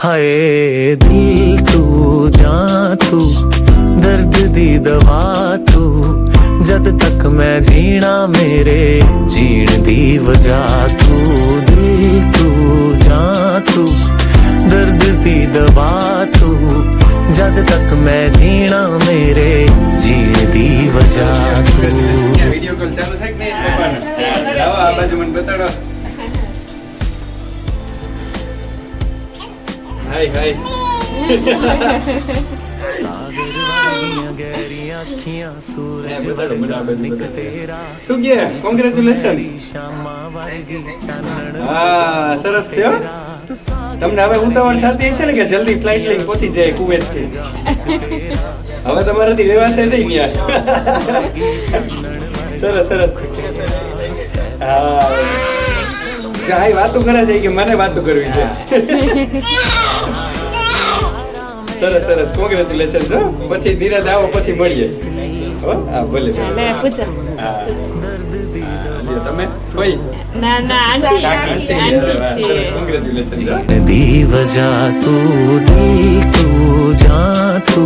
हाय दिल तू जा तू दर्द दी दवा तू जद तक मैं जीना मेरे जीण दी वजह तू दिल तू जा तू दर्द दी दवा तू जद तक मैं जीना मेरे जीण दी वजह तू વિડિયો કોલ ચાલુ છે કે નહીં પપ્પાનો લાવો આ બાજુ મને બતાડો હાય હાય सागर वालियां गहरियां अखियां सूरज वर्गा निक तेरा શું કે કોંગ્રેચ્યુલેશન शामा वर्गी चानण હા સરસ છે હો. તમને હવે ઉતાવળ થતી હશે ને કે જલ્દી ફ્લાઇટ લઈને પહોંચી જાય કુવેત થી હવે તમારાથી વ્યવહાર નહીં ગયા સરસ સરસ હા કાંઈ વાતો કરે છે કે મને વાતો કરવી છે સરસ સરસ કોંગ્રેચ્યુલેશન હો પછી ધીરજ આવો પછી મળીએ હો હા ભલે ચાલે પૂજા હા લ્યો તમે કોઈ ના ના આંટી આંટી છે કોંગ્રેચ્યુલેશન दी वजह तू दिल तू जा तू